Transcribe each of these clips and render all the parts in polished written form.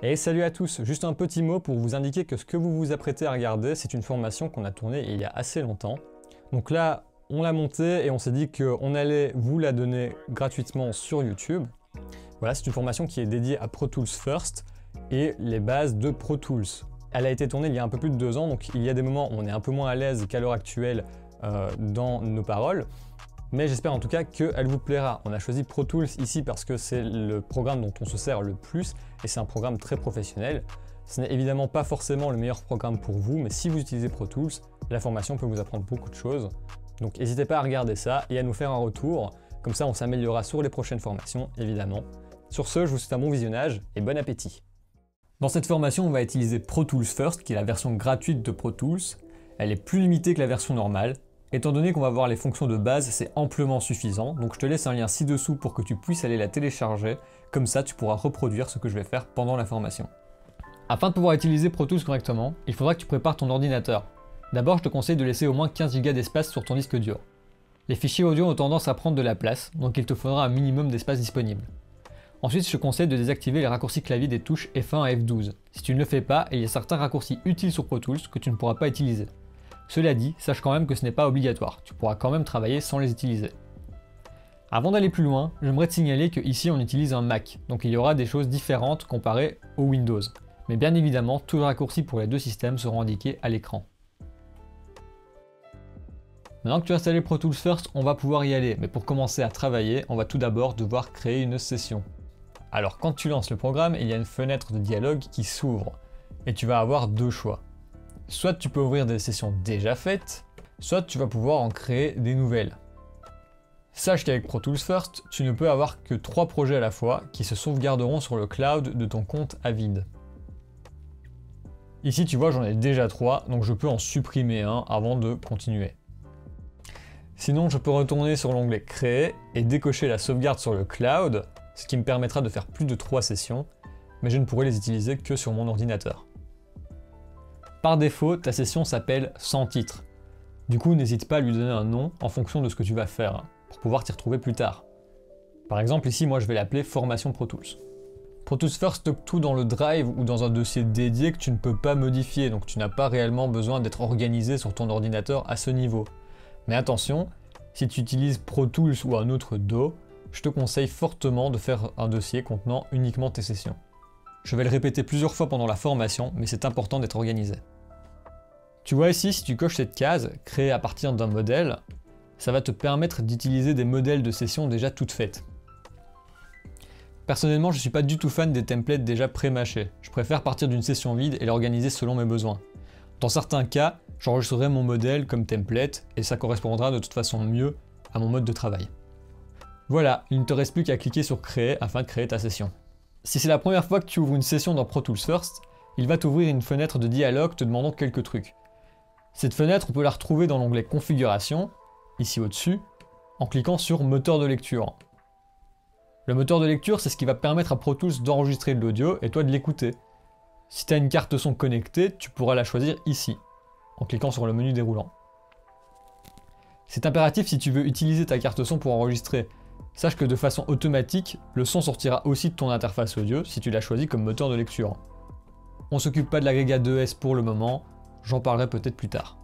Et salut à tous, juste un petit mot pour vous indiquer que ce que vous vous apprêtez à regarder, c'est une formation qu'on a tournée il y a assez longtemps. Donc là, on l'a montée et on s'est dit qu'on allait vous la donner gratuitement sur YouTube. Voilà, c'est une formation qui est dédiée à Pro Tools First et les bases de Pro Tools. Elle a été tournée il y a un peu plus de 2 ans, donc il y a des moments où on est un peu moins à l'aise qu'à l'heure actuelle dans nos paroles. Mais j'espère en tout cas qu'elle vous plaira. On a choisi Pro Tools ici parce que c'est le programme dont on se sert le plus et c'est un programme très professionnel. Ce n'est évidemment pas forcément le meilleur programme pour vous, mais si vous utilisez Pro Tools, la formation peut vous apprendre beaucoup de choses. Donc n'hésitez pas à regarder ça et à nous faire un retour. Comme ça, on s'améliorera sur les prochaines formations, évidemment. Sur ce, je vous souhaite un bon visionnage et bon appétit. Dans cette formation, on va utiliser Pro Tools First, qui est la version gratuite de Pro Tools. Elle est plus limitée que la version normale. Étant donné qu'on va voir les fonctions de base, c'est amplement suffisant, donc je te laisse un lien ci-dessous pour que tu puisses aller la télécharger, comme ça tu pourras reproduire ce que je vais faire pendant la formation. Afin de pouvoir utiliser Pro Tools correctement, il faudra que tu prépares ton ordinateur. D'abord, je te conseille de laisser au moins 15 Go d'espace sur ton disque dur. Les fichiers audio ont tendance à prendre de la place, donc il te faudra un minimum d'espace disponible. Ensuite, je te conseille de désactiver les raccourcis clavier des touches F1 à F12. Si tu ne le fais pas, il y a certains raccourcis utiles sur Pro Tools que tu ne pourras pas utiliser. Cela dit, sache quand même que ce n'est pas obligatoire, tu pourras quand même travailler sans les utiliser. Avant d'aller plus loin, j'aimerais te signaler que ici on utilise un Mac, donc il y aura des choses différentes comparées au Windows. Mais bien évidemment, tous les raccourcis pour les deux systèmes seront indiqués à l'écran. Maintenant que tu as installé Pro Tools First, on va pouvoir y aller, mais pour commencer à travailler, on va tout d'abord devoir créer une session. Alors quand tu lances le programme, il y a une fenêtre de dialogue qui s'ouvre, et tu vas avoir deux choix. Soit tu peux ouvrir des sessions déjà faites, soit tu vas pouvoir en créer des nouvelles. Sache qu'avec Pro Tools First, tu ne peux avoir que 3 projets à la fois qui se sauvegarderont sur le cloud de ton compte Avid. Ici tu vois j'en ai déjà 3, donc je peux en supprimer un avant de continuer. Sinon je peux retourner sur l'onglet Créer et décocher la sauvegarde sur le cloud, ce qui me permettra de faire plus de 3 sessions, mais je ne pourrai les utiliser que sur mon ordinateur. Par défaut, ta session s'appelle sans titre. Du coup, n'hésite pas à lui donner un nom en fonction de ce que tu vas faire, pour pouvoir t'y retrouver plus tard. Par exemple, ici, moi je vais l'appeler Formation Pro Tools. Pro Tools First stocke tout dans le drive ou dans un dossier dédié que tu ne peux pas modifier, donc tu n'as pas réellement besoin d'être organisé sur ton ordinateur à ce niveau. Mais attention, si tu utilises Pro Tools ou un autre DAW, je te conseille fortement de faire un dossier contenant uniquement tes sessions. Je vais le répéter plusieurs fois pendant la formation, mais c'est important d'être organisé. Tu vois ici, si tu coches cette case, créée à partir d'un modèle, ça va te permettre d'utiliser des modèles de sessions déjà toutes faites. Personnellement, je ne suis pas du tout fan des templates déjà pré-mâchés. Je préfère partir d'une session vide et l'organiser selon mes besoins. Dans certains cas, j'enregistrerai mon modèle comme template et ça correspondra de toute façon mieux à mon mode de travail. Voilà, il ne te reste plus qu'à cliquer sur Créer afin de créer ta session. Si c'est la première fois que tu ouvres une session dans Pro Tools First, il va t'ouvrir une fenêtre de dialogue te demandant quelques trucs. Cette fenêtre, on peut la retrouver dans l'onglet Configuration, ici au-dessus, en cliquant sur Moteur de lecture. Le moteur de lecture, c'est ce qui va permettre à Pro Tools d'enregistrer de l'audio et toi de l'écouter. Si tu as une carte son connectée, tu pourras la choisir ici, en cliquant sur le menu déroulant. C'est impératif si tu veux utiliser ta carte son pour enregistrer. Sache que de façon automatique, le son sortira aussi de ton interface audio si tu l'as choisi comme moteur de lecture. On s'occupe pas de l'agrégat 2S pour le moment, j'en parlerai peut-être plus tard.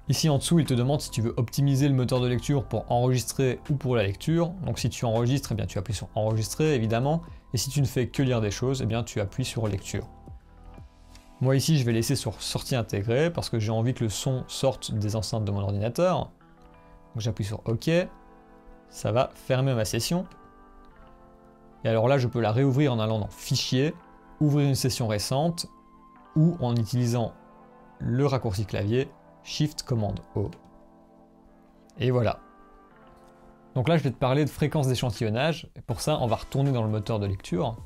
Ici en dessous, il te demande si tu veux optimiser le moteur de lecture pour enregistrer ou pour la lecture. Donc si tu enregistres, eh bien, tu appuies sur enregistrer évidemment, et si tu ne fais que lire des choses, eh bien, tu appuies sur lecture. Moi ici, je vais laisser sur sortie intégrée parce que j'ai envie que le son sorte des enceintes de mon ordinateur. Donc j'appuie sur OK. Ça va fermer ma session. Et alors là, je peux la réouvrir en allant dans Fichier, ouvrir une session récente, ou en utilisant le raccourci clavier Shift Commande O. Et voilà. Donc là, je vais te parler de fréquence d'échantillonnage. Et pour ça, on va retourner dans le moteur de lecture.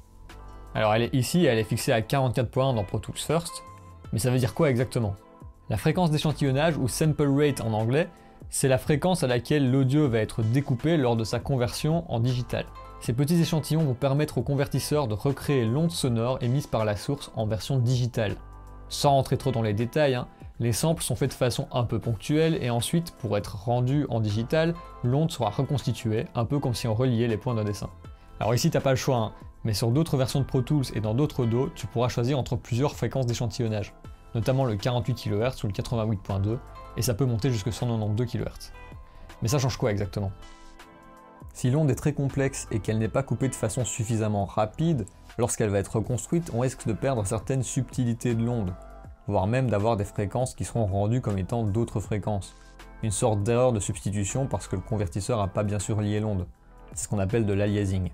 Alors elle est ici, elle est fixée à 44.1 dans Pro Tools First. Mais ça veut dire quoi exactement? La fréquence d'échantillonnage, ou sample rate en anglais, c'est la fréquence à laquelle l'audio va être découpé lors de sa conversion en digital. Ces petits échantillons vont permettre au convertisseur de recréer l'onde sonore émise par la source en version digitale. Sans rentrer trop dans les détails, les samples sont faits de façon un peu ponctuelle et ensuite, pour être rendu en digital, l'onde sera reconstituée, un peu comme si on reliait les points d'un dessin. Alors ici, t'as pas le choix, Mais sur d'autres versions de Pro Tools et dans d'autres DAW, tu pourras choisir entre plusieurs fréquences d'échantillonnage, notamment le 48 kHz ou le 88.2, et ça peut monter jusqu'à 192 kHz. Mais ça change quoi exactement? Si l'onde est très complexe et qu'elle n'est pas coupée de façon suffisamment rapide, lorsqu'elle va être reconstruite, on risque de perdre certaines subtilités de l'onde, voire même d'avoir des fréquences qui seront rendues comme étant d'autres fréquences. Une sorte d'erreur de substitution parce que le convertisseur n'a pas bien sûr lié l'onde. C'est ce qu'on appelle de l'aliasing.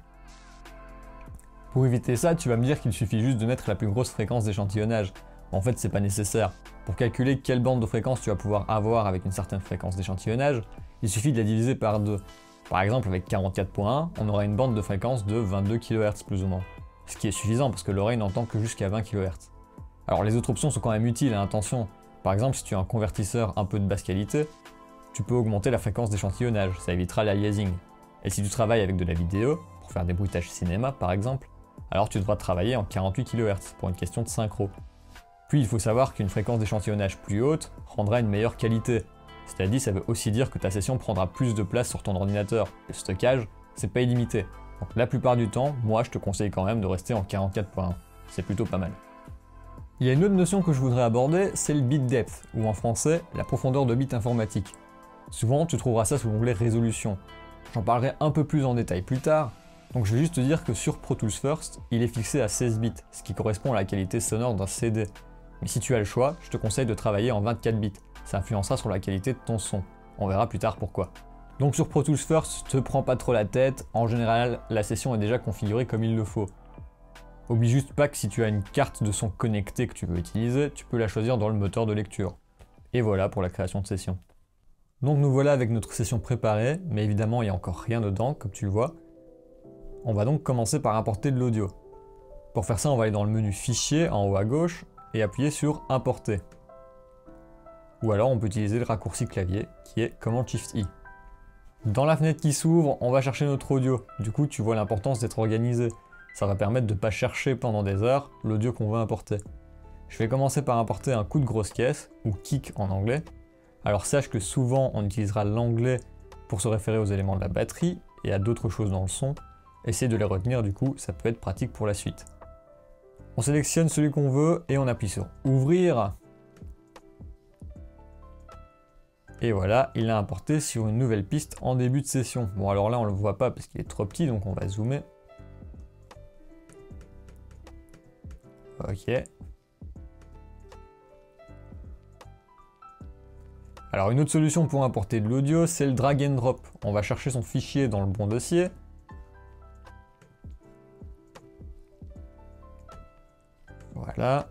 Pour éviter ça, tu vas me dire qu'il suffit juste de mettre la plus grosse fréquence d'échantillonnage. En fait, c'est pas nécessaire. Pour calculer quelle bande de fréquence tu vas pouvoir avoir avec une certaine fréquence d'échantillonnage, il suffit de la diviser par 2. Par exemple, avec 44.1, on aura une bande de fréquence de 22 kHz plus ou moins. Ce qui est suffisant parce que l'oreille n'entend que jusqu'à 20 kHz. Alors les autres options sont quand même utiles, attention. Par exemple, si tu as un convertisseur un peu de basse qualité, tu peux augmenter la fréquence d'échantillonnage, ça évitera l'aliasing. Et si tu travailles avec de la vidéo, pour faire des bruitages cinéma par exemple, alors tu devras travailler en 48 kHz pour une question de synchro. Puis il faut savoir qu'une fréquence d'échantillonnage plus haute rendra une meilleure qualité. C'est-à-dire, ça veut aussi dire que ta session prendra plus de place sur ton ordinateur. Le stockage, c'est pas illimité. Donc la plupart du temps, moi je te conseille quand même de rester en 44.1. C'est plutôt pas mal. Il y a une autre notion que je voudrais aborder, c'est le bit depth, ou en français, la profondeur de bit informatique. Souvent, tu trouveras ça sous l'onglet résolution. J'en parlerai un peu plus en détail plus tard, donc je vais juste te dire que sur Pro Tools First, il est fixé à 16 bits, ce qui correspond à la qualité sonore d'un CD. Mais si tu as le choix, je te conseille de travailler en 24 bits, ça influencera sur la qualité de ton son. On verra plus tard pourquoi. Donc sur Pro Tools First, te prends pas trop la tête, en général, la session est déjà configurée comme il le faut. Oublie juste pas que si tu as une carte de son connectée que tu veux utiliser, tu peux la choisir dans le moteur de lecture. Et voilà pour la création de session. Donc nous voilà avec notre session préparée, mais évidemment il n'y a encore rien dedans, comme tu le vois. On va donc commencer par importer de l'audio. Pour faire ça, on va aller dans le menu Fichier en haut à gauche et appuyer sur Importer. Ou alors on peut utiliser le raccourci clavier qui est Command-Shift-I. Dans la fenêtre qui s'ouvre, on va chercher notre audio. Du coup, tu vois l'importance d'être organisé. Ça va permettre de ne pas chercher pendant des heures l'audio qu'on veut importer. Je vais commencer par importer un coup de grosse caisse, ou kick en anglais. Alors sache que souvent on utilisera l'anglais pour se référer aux éléments de la batterie et à d'autres choses dans le son. Essaye de les retenir du coup, ça peut être pratique pour la suite. On sélectionne celui qu'on veut et on appuie sur Ouvrir. Et voilà, il a importé sur une nouvelle piste en début de session. Bon alors là on le voit pas parce qu'il est trop petit, donc on va zoomer. Ok. Alors une autre solution pour importer de l'audio, c'est le drag and drop. On va chercher son fichier dans le bon dossier. Voilà.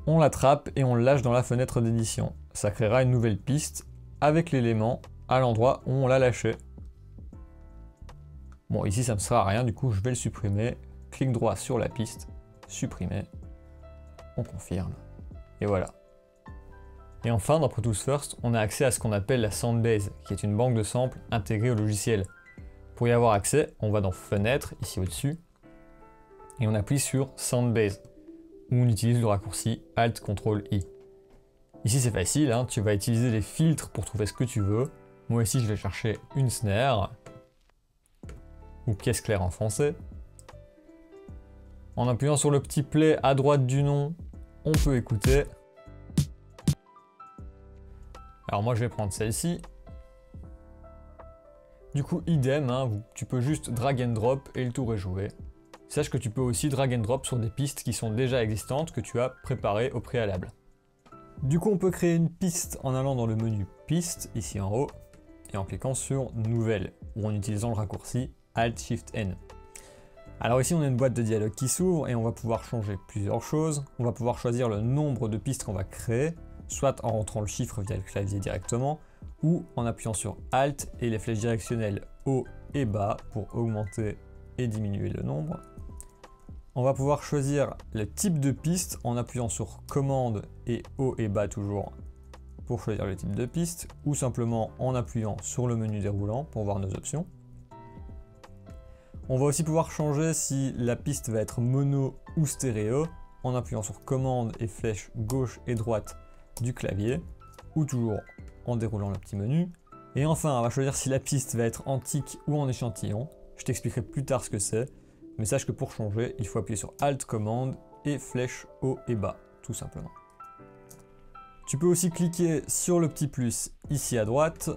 On l'attrape et on le lâche dans la fenêtre d'édition. Ça créera une nouvelle piste avec l'élément à l'endroit où on l'a lâché. Bon, ici ça ne me sert à rien, du coup je vais le supprimer. Clic droit sur la piste, supprimer. On confirme. Et voilà. Et enfin, dans Pro Tools First, on a accès à ce qu'on appelle la Soundbase, qui est une banque de samples intégrée au logiciel. Pour y avoir accès, on va dans Fenêtre, ici au-dessus, et on appuie sur Soundbase, où on utilise le raccourci Alt-Ctrl-I. Ici c'est facile, hein, tu vas utiliser les filtres pour trouver ce que tu veux. Moi ici je vais chercher une snare, ou caisse claire en français. En appuyant sur le petit play à droite du nom, on peut écouter. Alors moi je vais prendre celle-ci. Du coup idem, hein, tu peux juste drag and drop et le tour est joué. Sache que tu peux aussi drag and drop sur des pistes qui sont déjà existantes que tu as préparées au préalable. Du coup on peut créer une piste en allant dans le menu Piste, ici en haut, et en cliquant sur Nouvelle, ou en utilisant le raccourci Alt-Shift-N. Alors ici on a une boîte de dialogue qui s'ouvre et on va pouvoir changer plusieurs choses. On va pouvoir choisir le nombre de pistes qu'on va créer, soit en rentrant le chiffre via le clavier directement, ou en appuyant sur Alt et les flèches directionnelles haut et bas pour augmenter et diminuer le nombre. On va pouvoir choisir le type de piste en appuyant sur commande et haut et bas toujours pour choisir le type de piste, ou simplement en appuyant sur le menu déroulant pour voir nos options. On va aussi pouvoir changer si la piste va être mono ou stéréo en appuyant sur commande et flèche gauche et droite du clavier, ou toujours en déroulant le petit menu. Et enfin, on va choisir si la piste va être en tic ou en échantillon, Je t'expliquerai plus tard ce que c'est, mais sache que pour changer, il faut appuyer sur Alt commande et flèche haut et bas, tout simplement. Tu peux aussi cliquer sur le petit plus ici à droite.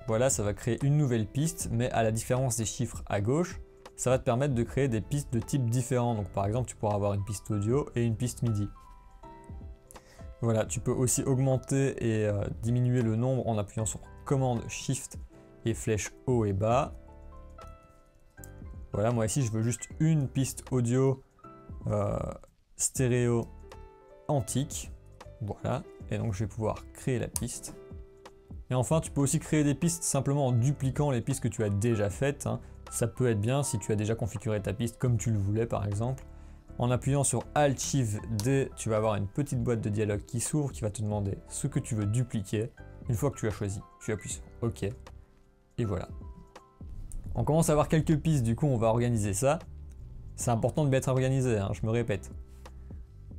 Voilà, ça va créer une nouvelle piste, mais à la différence des chiffres à gauche, ça va te permettre de créer des pistes de type différents. Donc par exemple, tu pourras avoir une piste audio et une piste MIDI. Voilà, tu peux aussi augmenter et diminuer le nombre en appuyant sur commande Shift et flèche haut et bas. Voilà, moi ici je veux juste une piste audio stéréo antique. Voilà, et donc je vais pouvoir créer la piste. Et enfin, tu peux aussi créer des pistes simplement en dupliquant les pistes que tu as déjà faites. Hein. Ça peut être bien si tu as déjà configuré ta piste comme tu le voulais par exemple. En appuyant sur Alt-Shift-D, tu vas avoir une petite boîte de dialogue qui s'ouvre, qui va te demander ce que tu veux dupliquer. Une fois que tu as choisi, tu appuies sur OK. Et voilà. On commence à avoir quelques pistes, du coup on va organiser ça. C'est important de bien être organisé, hein, je me répète.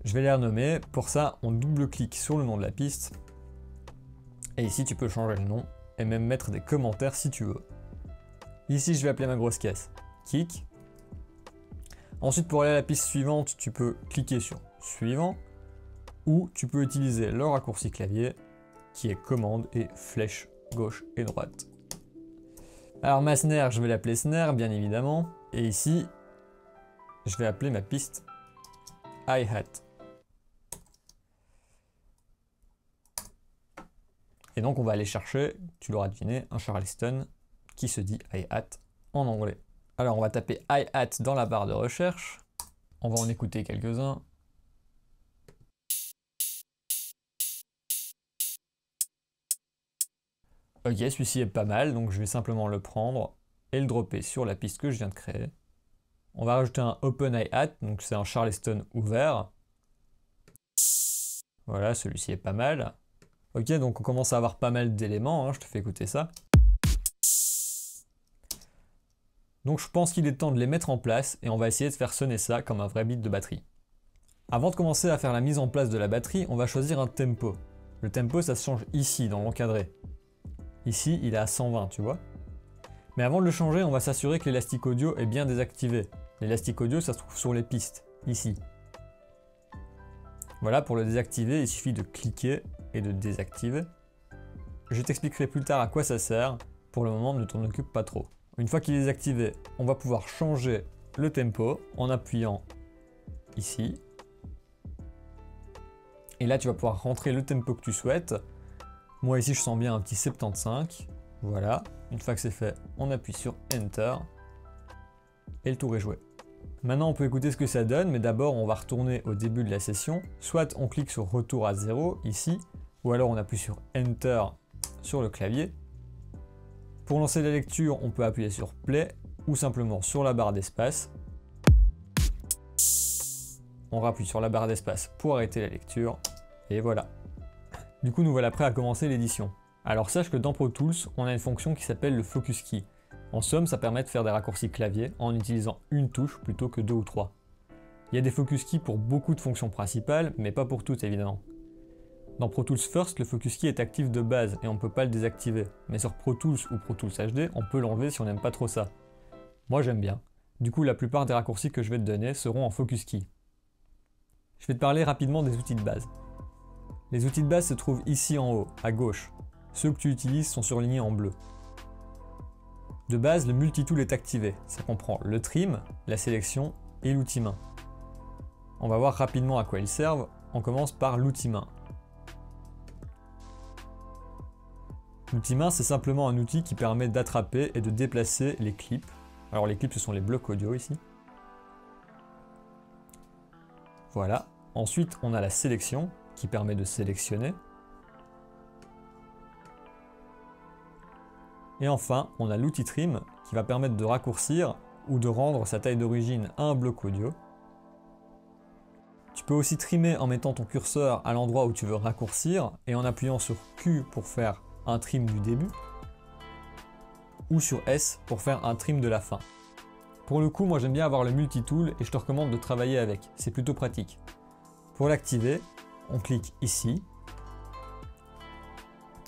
Je vais les renommer. Pour ça, on double-clique sur le nom de la piste. Et ici, tu peux changer le nom et même mettre des commentaires si tu veux. Ici, je vais appeler ma grosse caisse Kick. Ensuite, pour aller à la piste suivante, tu peux cliquer sur Suivant. Ou tu peux utiliser le raccourci clavier qui est commande et flèche gauche et droite. Alors ma snare, je vais l'appeler snare, bien évidemment. Et ici, je vais appeler ma piste hi-hat. Et donc on va aller chercher, tu l'auras deviné, un Charleston qui se dit hi-hat en anglais. Alors on va taper hi-hat dans la barre de recherche. On va en écouter quelques-uns. Ok, celui-ci est pas mal, donc je vais simplement le prendre et le dropper sur la piste que je viens de créer. On va rajouter un open hi-hat, donc c'est un Charleston ouvert. Voilà, celui-ci est pas mal. Ok, donc on commence à avoir pas mal d'éléments, hein, je te fais écouter ça. Donc je pense qu'il est temps de les mettre en place et on va essayer de faire sonner ça comme un vrai beat de batterie. Avant de commencer à faire la mise en place de la batterie, on va choisir un tempo. Le tempo, ça se change ici, dans l'encadré. Ici, il est à 120, tu vois. Mais avant de le changer, on va s'assurer que l'élastique audio est bien désactivé. L'élastique audio, ça se trouve sur les pistes, ici. Voilà, pour le désactiver, il suffit de cliquer et de désactiver. Je t'expliquerai plus tard à quoi ça sert. Pour le moment, ne t'en occupe pas trop. Une fois qu'il est désactivé, on va pouvoir changer le tempo en appuyant ici. Et là, tu vas pouvoir rentrer le tempo que tu souhaites. Moi ici, je sens bien un petit 75. Voilà. Une fois que c'est fait, on appuie sur Enter. Et le tour est joué. Maintenant, on peut écouter ce que ça donne, mais d'abord, on va retourner au début de la session. Soit on clique sur Retour à 0, ici, ou alors on appuie sur Enter sur le clavier. Pour lancer la lecture, on peut appuyer sur Play, ou simplement sur la barre d'espace. On rappuie sur la barre d'espace pour arrêter la lecture, et voilà. Du coup, nous voilà prêts à commencer l'édition. Alors sache que dans Pro Tools, on a une fonction qui s'appelle le Focus Key. En somme, ça permet de faire des raccourcis clavier en utilisant une touche plutôt que 2 ou 3. Il y a des Focus Keys pour beaucoup de fonctions principales, mais pas pour toutes évidemment. Dans Pro Tools First, le Focus Key est actif de base et on ne peut pas le désactiver. Mais sur Pro Tools ou Pro Tools HD, on peut l'enlever si on n'aime pas trop ça. Moi j'aime bien. Du coup, la plupart des raccourcis que je vais te donner seront en Focus Key. Je vais te parler rapidement des outils de base. Les outils de base se trouvent ici en haut, à gauche. Ceux que tu utilises sont surlignés en bleu. De base, le multitool est activé. Ça comprend le trim, la sélection et l'outil main. On va voir rapidement à quoi ils servent. On commence par l'outil main. L'outil main, c'est simplement un outil qui permet d'attraper et de déplacer les clips. Alors les clips, ce sont les blocs audio ici. Voilà. Ensuite, on a la sélection qui permet de sélectionner. Et enfin, on a l'outil trim qui va permettre de raccourcir ou de rendre sa taille d'origine à un bloc audio. Tu peux aussi trimer en mettant ton curseur à l'endroit où tu veux raccourcir et en appuyant sur Q pour faire un trim du début ou sur S pour faire un trim de la fin. Pour le coup, moi j'aime bien avoir le multitool et je te recommande de travailler avec, c'est plutôt pratique. Pour l'activer, on clique ici.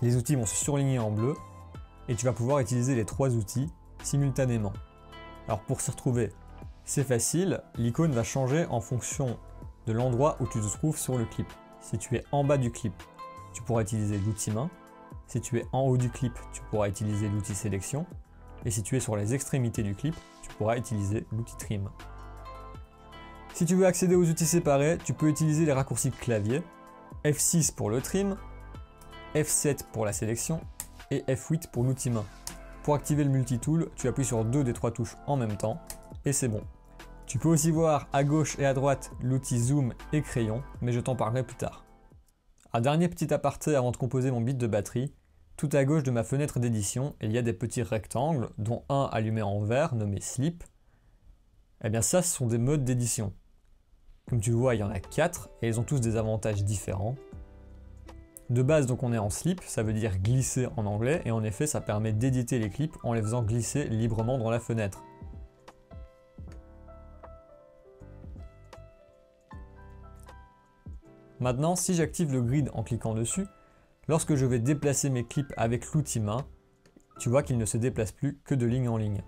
Les outils vont se surligner en bleu et tu vas pouvoir utiliser les 3 outils simultanément. Alors pour s'y retrouver, c'est facile, l'icône va changer en fonction de l'endroit où tu te trouves sur le clip. Si tu es en bas du clip, tu pourras utiliser l'outil main. Si tu es en haut du clip, tu pourras utiliser l'outil sélection. Et si tu es sur les extrémités du clip, tu pourras utiliser l'outil trim. Si tu veux accéder aux outils séparés, tu peux utiliser les raccourcis clavier, F6 pour le trim, F7 pour la sélection et F8 pour l'outil main. Pour activer le multitool, tu appuies sur 2 des 3 touches en même temps et c'est bon. Tu peux aussi voir à gauche et à droite l'outil zoom et crayon, mais je t'en parlerai plus tard. Un dernier petit aparté avant de composer mon beat de batterie. Tout à gauche de ma fenêtre d'édition, il y a des petits rectangles, dont un allumé en vert nommé Sleep. Eh bien ça, ce sont des modes d'édition. Comme tu le vois, il y en a 4 et ils ont tous des avantages différents. De base, donc on est en Sleep, ça veut dire glisser en anglais, et en effet, ça permet d'éditer les clips en les faisant glisser librement dans la fenêtre. Maintenant, si j'active le grid en cliquant dessus, lorsque je vais déplacer mes clips avec l'outil main, tu vois qu'il ne se déplace plus que de ligne en ligne.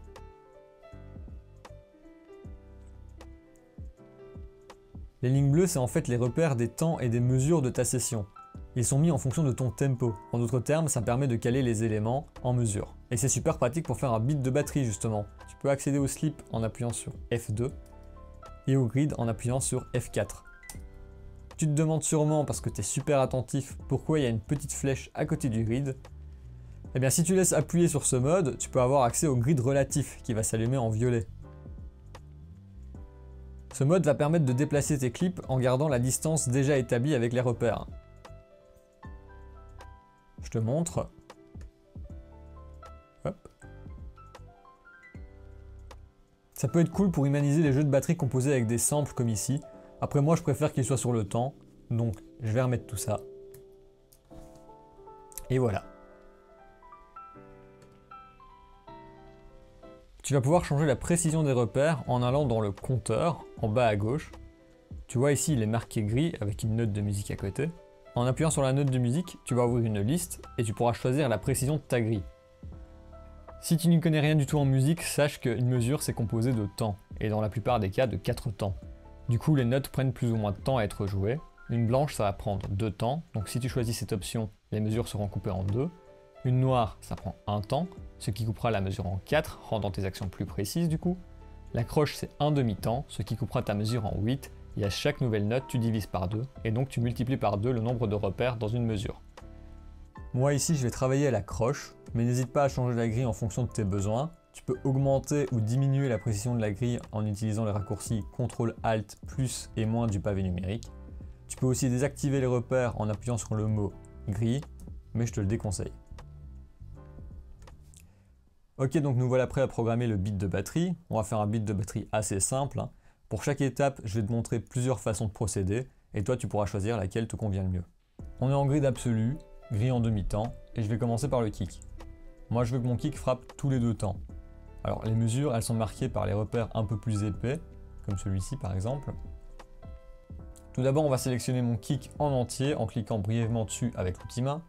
Les lignes bleues, c'est en fait les repères des temps et des mesures de ta session. Ils sont mis en fonction de ton tempo. En d'autres termes, ça permet de caler les éléments en mesure. Et c'est super pratique pour faire un beat de batterie justement. Tu peux accéder au slip en appuyant sur F2 et au grid en appuyant sur F4. Tu te demandes sûrement, parce que tu es super attentif, pourquoi il y a une petite flèche à côté du grid. Eh bien si tu laisses appuyer sur ce mode, tu peux avoir accès au grid relatif qui va s'allumer en violet. Ce mode va permettre de déplacer tes clips en gardant la distance déjà établie avec les repères. Je te montre. Hop. Ça peut être cool pour humaniser les jeux de batterie composés avec des samples comme ici. Après moi je préfère qu'ils soient sur le temps, donc je vais remettre tout ça. Et voilà. Tu vas pouvoir changer la précision des repères en allant dans le compteur, en bas à gauche. Tu vois ici il est marqué gris avec une note de musique à côté. En appuyant sur la note de musique, tu vas ouvrir une liste et tu pourras choisir la précision de ta grille. Si tu n'y connais rien du tout en musique, sache qu'une mesure c'est composé de temps, et dans la plupart des cas de 4 temps. Du coup, les notes prennent plus ou moins de temps à être jouées. Une blanche, ça va prendre 2 temps, donc si tu choisis cette option, les mesures seront coupées en 2. Une noire, ça prend 1 temps, ce qui coupera la mesure en 4, rendant tes actions plus précises du coup. La croche, c'est un demi-temps, ce qui coupera ta mesure en 8, et à chaque nouvelle note, tu divises par 2, et donc tu multiplies par 2 le nombre de repères dans une mesure. Moi ici, je vais travailler à la croche, mais n'hésite pas à changer la grille en fonction de tes besoins. Tu peux augmenter ou diminuer la précision de la grille en utilisant les raccourcis CTRL ALT plus et moins du pavé numérique. Tu peux aussi désactiver les repères en appuyant sur le mot grille, mais je te le déconseille. Ok, donc nous voilà prêts à programmer le beat de batterie. On va faire un beat de batterie assez simple. Pour chaque étape, je vais te montrer plusieurs façons de procéder, et toi tu pourras choisir laquelle te convient le mieux. On est en grid absolu, grille en demi-temps, et je vais commencer par le kick. Moi je veux que mon kick frappe tous les 2 temps. Alors les mesures, elles sont marquées par les repères un peu plus épais, comme celui-ci par exemple. Tout d'abord, on va sélectionner mon kick en entier en cliquant brièvement dessus avec l'outil main.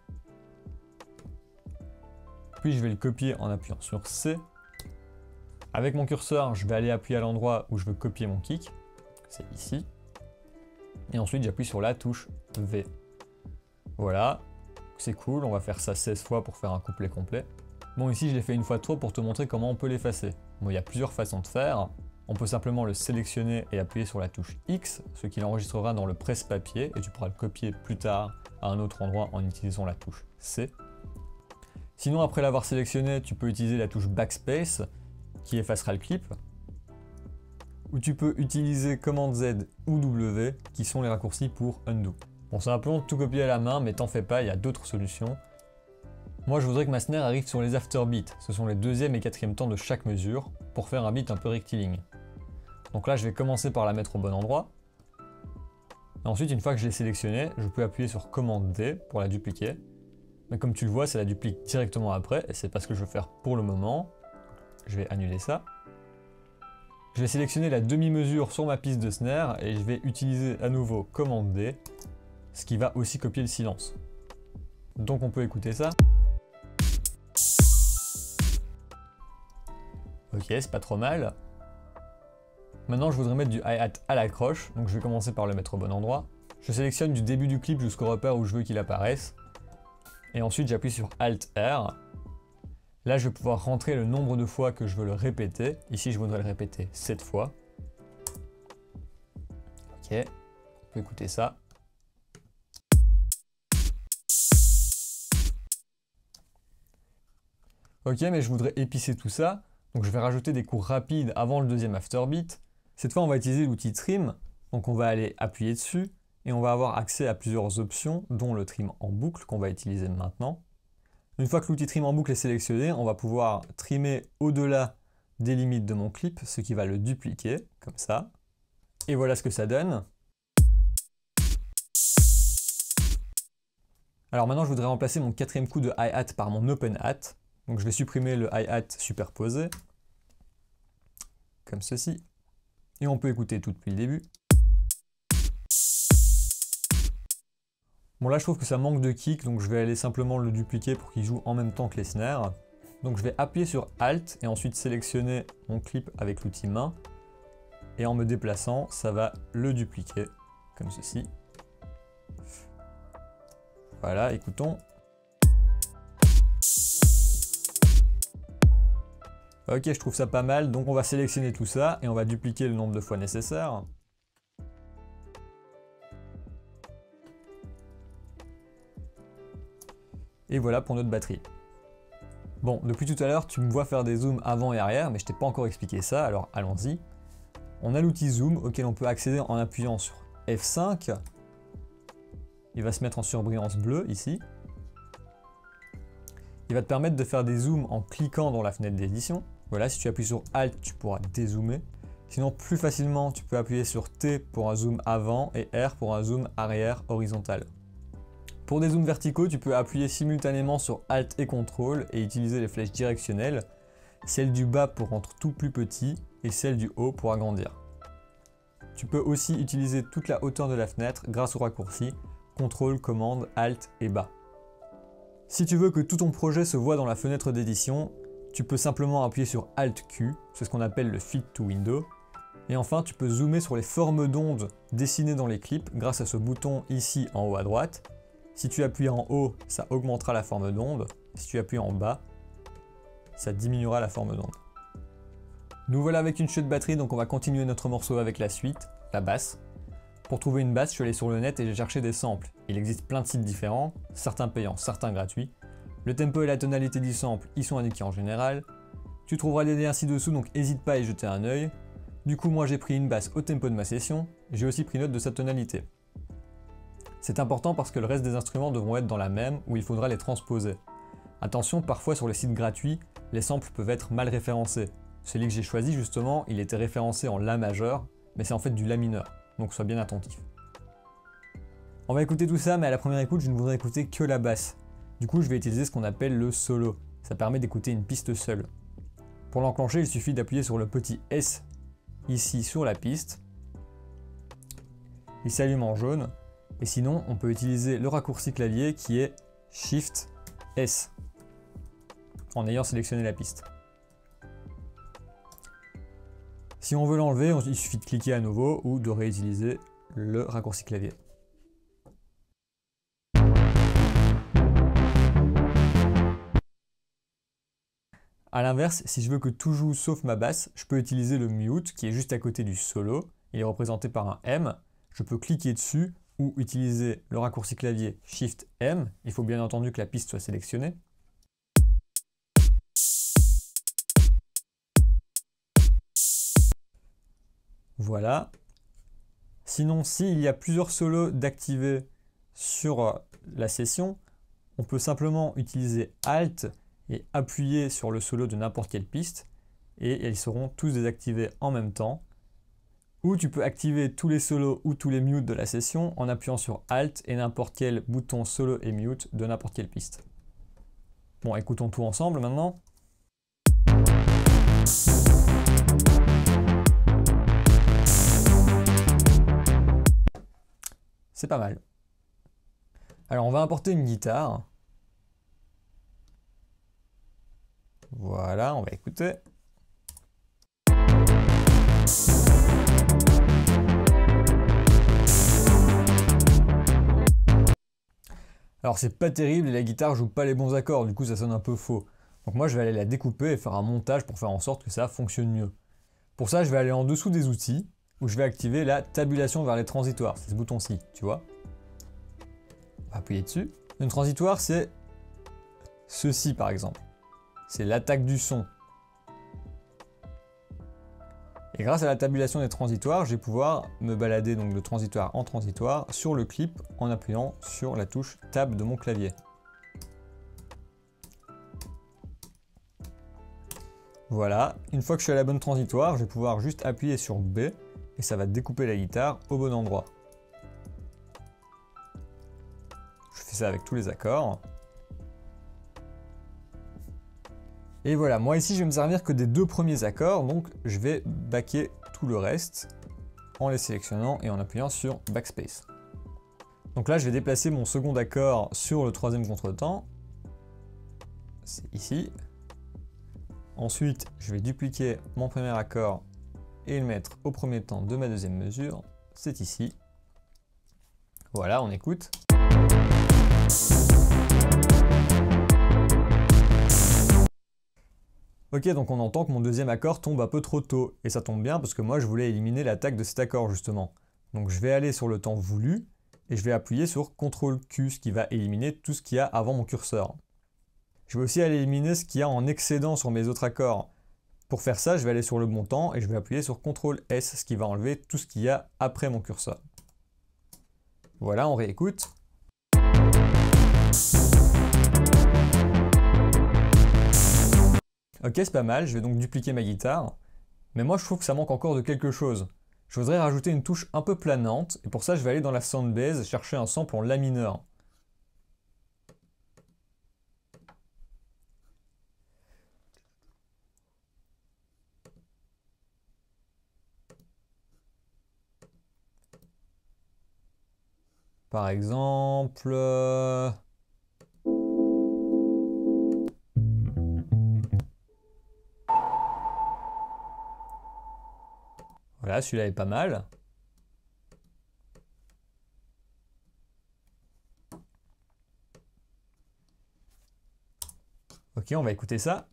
Puis je vais le copier en appuyant sur C. Avec mon curseur, je vais aller appuyer à l'endroit où je veux copier mon kick, c'est ici. Et ensuite, j'appuie sur la touche V. Voilà, c'est cool, on va faire ça 16 fois pour faire un couplet complet. Bon, ici je l'ai fait une fois de trop pour te montrer comment on peut l'effacer. Bon, il y a plusieurs façons de faire. On peut simplement le sélectionner et appuyer sur la touche X, ce qui l'enregistrera dans le presse-papier, et tu pourras le copier plus tard à un autre endroit en utilisant la touche C. Sinon, après l'avoir sélectionné, tu peux utiliser la touche Backspace, qui effacera le clip. Ou tu peux utiliser commande Z ou W, qui sont les raccourcis pour Undo. Bon, c'est un peu long de tout copier à la main, mais t'en fais pas, il y a d'autres solutions. Moi, je voudrais que ma snare arrive sur les afterbeats, ce sont les 2e et 4e temps de chaque mesure, pour faire un beat un peu rectiligne. Donc là, je vais commencer par la mettre au bon endroit. Et ensuite, une fois que je l'ai sélectionnée, je peux appuyer sur commande D pour la dupliquer. Mais comme tu le vois, ça la duplique directement après, et c'est pas ce que je veux faire pour le moment. Je vais annuler ça. Je vais sélectionner la demi-mesure sur ma piste de snare, et je vais utiliser à nouveau commande D, ce qui va aussi copier le silence. Donc on peut écouter ça. Ok, c'est pas trop mal. Maintenant, je voudrais mettre du hi-hat à l'accroche, donc je vais commencer par le mettre au bon endroit. Je sélectionne du début du clip jusqu'au repère où je veux qu'il apparaisse. Et ensuite, j'appuie sur Alt-R. Là, je vais pouvoir rentrer le nombre de fois que je veux le répéter. Ici, je voudrais le répéter 7 fois. Ok, on peut écouter ça. Ok, mais je voudrais épicer tout ça, donc je vais rajouter des coups rapides avant le deuxième afterbeat. Cette fois, on va utiliser l'outil Trim, donc on va aller appuyer dessus, et on va avoir accès à plusieurs options, dont le trim en boucle qu'on va utiliser maintenant. Une fois que l'outil Trim en boucle est sélectionné, on va pouvoir trimer au-delà des limites de mon clip, ce qui va le dupliquer, comme ça. Et voilà ce que ça donne. Alors maintenant, je voudrais remplacer mon quatrième coup de hi-hat par mon open hat. Donc je vais supprimer le hi-hat superposé, comme ceci. Et on peut écouter tout depuis le début. Bon là je trouve que ça manque de kick, donc je vais aller simplement le dupliquer pour qu'il joue en même temps que les snares. Donc je vais appuyer sur Alt et ensuite sélectionner mon clip avec l'outil main. Et en me déplaçant, ça va le dupliquer, comme ceci. Voilà, écoutons. Ok, je trouve ça pas mal, donc on va sélectionner tout ça et on va dupliquer le nombre de fois nécessaire. Et voilà pour notre batterie. Bon, depuis tout à l'heure, tu me vois faire des zooms avant et arrière, mais je t'ai pas encore expliqué ça, alors allons-y. On a l'outil zoom auquel on peut accéder en appuyant sur F5. Il va se mettre en surbrillance bleue ici. Il va te permettre de faire des zooms en cliquant dans la fenêtre d'édition. Voilà, si tu appuies sur Alt, tu pourras dézoomer. Sinon, plus facilement, tu peux appuyer sur T pour un zoom avant et R pour un zoom arrière horizontal. Pour des zooms verticaux, tu peux appuyer simultanément sur Alt et CTRL et utiliser les flèches directionnelles, celle du bas pour rendre tout plus petit et celle du haut pour agrandir. Tu peux aussi utiliser toute la hauteur de la fenêtre grâce au raccourci CTRL, commande, Alt et bas. Si tu veux que tout ton projet se voit dans la fenêtre d'édition, tu peux simplement appuyer sur Alt-Q, c'est ce qu'on appelle le Fit to Window. Et enfin, tu peux zoomer sur les formes d'ondes dessinées dans les clips grâce à ce bouton ici en haut à droite. Si tu appuies en haut, ça augmentera la forme d'onde. Si tu appuies en bas, ça diminuera la forme d'onde. Nous voilà avec une chute de batterie, donc on va continuer notre morceau avec la suite, la basse. Pour trouver une basse, je suis allé sur le net et j'ai cherché des samples. Il existe plein de sites différents, certains payants, certains gratuits. Le tempo et la tonalité du sample y sont indiqués en général. Tu trouveras les liens ci-dessous, donc n'hésite pas à y jeter un œil. Du coup, moi j'ai pris une basse au tempo de ma session, j'ai aussi pris note de sa tonalité. C'est important parce que le reste des instruments devront être dans la même ou il faudra les transposer. Attention, parfois sur les sites gratuits, les samples peuvent être mal référencés. Celui que j'ai choisi justement, il était référencé en La majeur, mais c'est en fait du La mineur, donc sois bien attentif. On va écouter tout ça, mais à la première écoute, je ne voudrais écouter que la basse. Du coup, je vais utiliser ce qu'on appelle le solo. Ça permet d'écouter une piste seule. Pour l'enclencher, il suffit d'appuyer sur le petit S ici sur la piste. Il s'allume en jaune. Et sinon, on peut utiliser le raccourci clavier qui est Shift S en ayant sélectionné la piste. Si on veut l'enlever, il suffit de cliquer à nouveau ou de réutiliser le raccourci clavier. A l'inverse, si je veux que tout joue sauf ma basse, je peux utiliser le mute qui est juste à côté du solo. Il est représenté par un M. Je peux cliquer dessus ou utiliser le raccourci clavier Shift M. Il faut bien entendu que la piste soit sélectionnée. Voilà. Sinon, s'il y a plusieurs solos d'activer sur la session, on peut simplement utiliser Alt et appuyer sur le solo de n'importe quelle piste et ils seront tous désactivés en même temps. Ou tu peux activer tous les solos ou tous les mutes de la session en appuyant sur Alt et n'importe quel bouton solo et mute de n'importe quelle piste. Bon, écoutons tout ensemble maintenant. C'est pas mal. Alors on va importer une guitare. Voilà, on va écouter. Alors c'est pas terrible et la guitare joue pas les bons accords, du coup ça sonne un peu faux. Donc moi je vais aller la découper et faire un montage pour faire en sorte que ça fonctionne mieux. Pour ça je vais aller en dessous des outils, où je vais activer la tabulation vers les transitoires, c'est ce bouton-ci, tu vois. On va appuyer dessus. Une transitoire c'est ceci par exemple. C'est l'attaque du son. Et grâce à la tabulation des transitoires, je vais pouvoir me balader donc de transitoire en transitoire sur le clip en appuyant sur la touche Tab de mon clavier. Voilà, une fois que je suis à la bonne transitoire, je vais pouvoir juste appuyer sur B et ça va découper la guitare au bon endroit. Je fais ça avec tous les accords. Et voilà, moi ici je vais me servir que des deux premiers accords, donc je vais backer tout le reste en les sélectionnant et en appuyant sur Backspace. Donc là je vais déplacer mon second accord sur le troisième contretemps, c'est ici. Ensuite je vais dupliquer mon premier accord et le mettre au premier temps de ma deuxième mesure, c'est ici. Voilà, on écoute. Ok, donc on entend que mon deuxième accord tombe un peu trop tôt, et ça tombe bien parce que moi je voulais éliminer l'attaque de cet accord justement. Donc je vais aller sur le temps voulu, et je vais appuyer sur CTRL-Q, ce qui va éliminer tout ce qu'il y a avant mon curseur. Je vais aussi aller éliminer ce qu'il y a en excédent sur mes autres accords. Pour faire ça, je vais aller sur le bon temps, et je vais appuyer sur CTRL-S, ce qui va enlever tout ce qu'il y a après mon curseur. Voilà, on réécoute. Ok, c'est pas mal, je vais donc dupliquer ma guitare, mais moi je trouve que ça manque encore de quelque chose. Je voudrais rajouter une touche un peu planante, et pour ça je vais aller dans la Soundbase chercher un sample en La mineur. Par exemple... Voilà, celui-là est pas mal. Ok, on va écouter ça.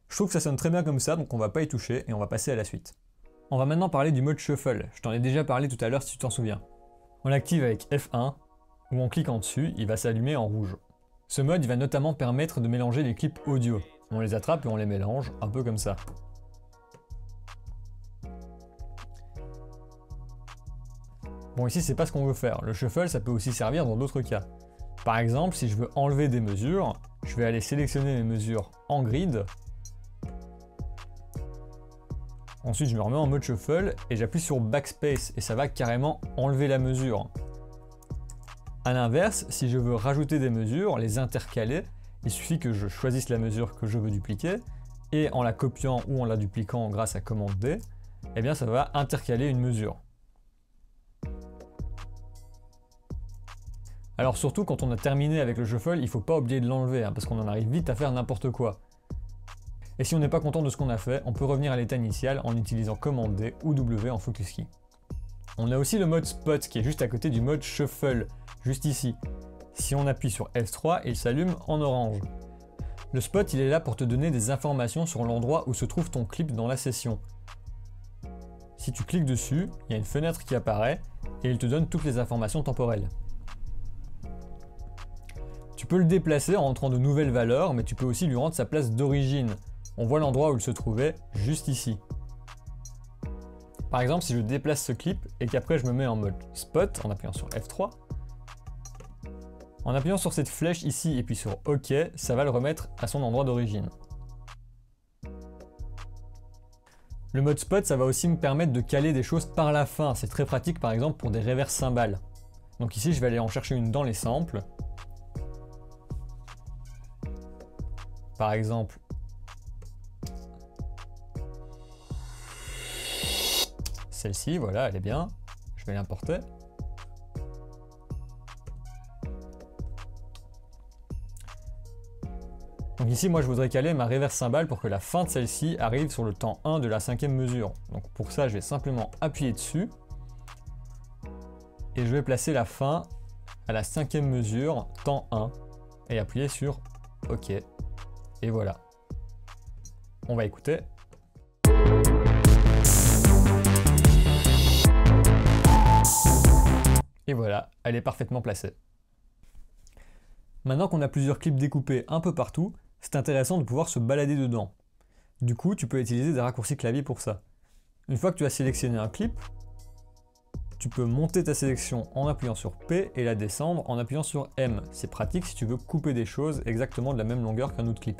Je trouve que ça sonne très bien comme ça, donc on va pas y toucher et on va passer à la suite. On va maintenant parler du mode Shuffle, je t'en ai déjà parlé tout à l'heure si tu t'en souviens. On l'active avec F1, ou en cliquant dessus, il va s'allumer en rouge. Ce mode il va notamment permettre de mélanger les clips audio. On les attrape et on les mélange, un peu comme ça. Bon ici c'est pas ce qu'on veut faire, le Shuffle ça peut aussi servir dans d'autres cas. Par exemple, si je veux enlever des mesures, je vais aller sélectionner mes mesures en grid. Ensuite, je me remets en mode Shuffle et j'appuie sur Backspace et ça va carrément enlever la mesure. A l'inverse, si je veux rajouter des mesures, les intercaler, il suffit que je choisisse la mesure que je veux dupliquer et en la copiant ou en la dupliquant grâce à commande D, eh bien ça va intercaler une mesure. Alors surtout quand on a terminé avec le Shuffle, il ne faut pas oublier de l'enlever parce qu'on en arrive vite à faire n'importe quoi. Et si on n'est pas content de ce qu'on a fait, on peut revenir à l'état initial en utilisant commande D ou W en focus key. On a aussi le mode Spot qui est juste à côté du mode Shuffle, juste ici. Si on appuie sur F3, il s'allume en orange. Le Spot il est là pour te donner des informations sur l'endroit où se trouve ton clip dans la session. Si tu cliques dessus, il y a une fenêtre qui apparaît et il te donne toutes les informations temporelles. Tu peux le déplacer en entrant de nouvelles valeurs, mais tu peux aussi lui rendre sa place d'origine. On voit l'endroit où il se trouvait, juste ici. Par exemple, si je déplace ce clip et qu'après je me mets en mode Spot, en appuyant sur F3, en appuyant sur cette flèche ici et puis sur OK, ça va le remettre à son endroit d'origine. Le mode Spot, ça va aussi me permettre de caler des choses par la fin. C'est très pratique par exemple pour des reverse cymbales. Donc ici, je vais aller en chercher une dans les samples. Par exemple, celle-ci, voilà, elle est bien. Je vais l'importer. Donc ici, moi, je voudrais caler ma reverse cymbale pour que la fin de celle-ci arrive sur le temps 1 de la 5e mesure. Donc pour ça, je vais simplement appuyer dessus. Et je vais placer la fin à la 5e mesure, temps 1. Et appuyer sur OK. Et voilà. On va écouter. Et voilà, elle est parfaitement placée. Maintenant qu'on a plusieurs clips découpés un peu partout, c'est intéressant de pouvoir se balader dedans. Du coup, tu peux utiliser des raccourcis clavier pour ça. Une fois que tu as sélectionné un clip, tu peux monter ta sélection en appuyant sur P et la descendre en appuyant sur M. C'est pratique si tu veux couper des choses exactement de la même longueur qu'un autre clip.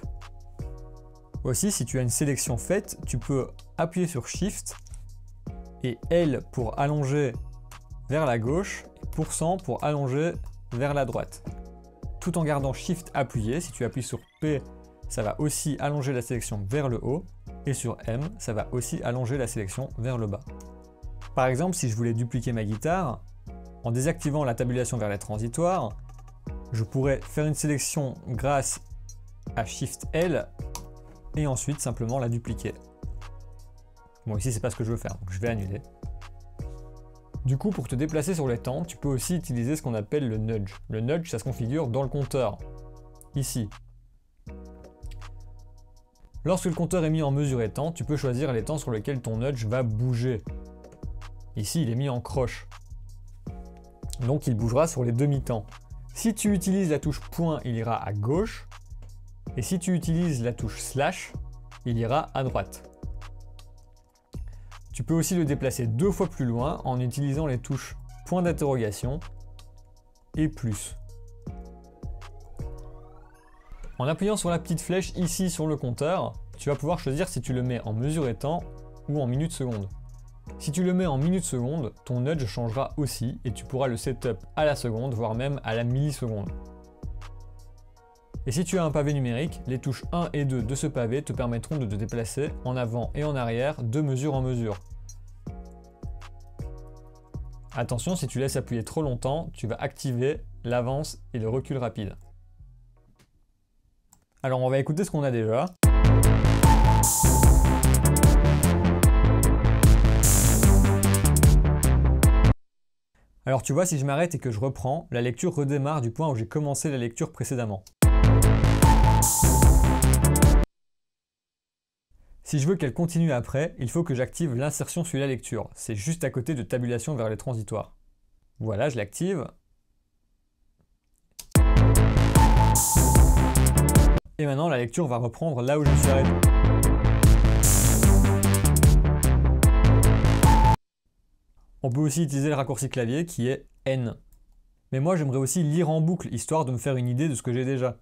Aussi, si tu as une sélection faite, tu peux appuyer sur Shift et L pour allonger vers la gauche et % pour allonger vers la droite. Tout en gardant Shift appuyé, si tu appuies sur P, ça va aussi allonger la sélection vers le haut, et sur M, ça va aussi allonger la sélection vers le bas. Par exemple, si je voulais dupliquer ma guitare, en désactivant la tabulation vers les transitoires, je pourrais faire une sélection grâce à Shift L, et ensuite simplement la dupliquer. Bon, ici c'est pas ce que je veux faire, donc je vais annuler. Du coup, pour te déplacer sur les temps, tu peux aussi utiliser ce qu'on appelle le nudge. Le nudge, ça se configure dans le compteur, ici. Lorsque le compteur est mis en mesure et temps, tu peux choisir les temps sur lesquels ton nudge va bouger. Ici, il est mis en croche. Donc il bougera sur les demi-temps. Si tu utilises la touche point, il ira à gauche. Et si tu utilises la touche slash, il ira à droite. Tu peux aussi le déplacer 2 fois plus loin en utilisant les touches point d'interrogation et plus. En appuyant sur la petite flèche ici sur le compteur, tu vas pouvoir choisir si tu le mets en mesure et temps ou en minutes secondes. Si tu le mets en minutes secondes, ton nudge changera aussi et tu pourras le setup à la seconde, voire même à la milliseconde. Et si tu as un pavé numérique, les touches 1 et 2 de ce pavé te permettront de te déplacer en avant et en arrière de mesure en mesure. Attention, si tu laisses appuyer trop longtemps, tu vas activer l'avance et le recul rapide. Alors on va écouter ce qu'on a déjà. Alors tu vois, si je m'arrête et que je reprends, la lecture redémarre du point où j'ai commencé la lecture précédemment. Si je veux qu'elle continue après, il faut que j'active l'insertion sur la lecture. C'est juste à côté de tabulation vers les transitoires. Voilà, je l'active. Et maintenant, la lecture va reprendre là où je me suis arrêté. On peut aussi utiliser le raccourci clavier qui est N. Mais moi, j'aimerais aussi lire en boucle, histoire de me faire une idée de ce que j'ai déjà.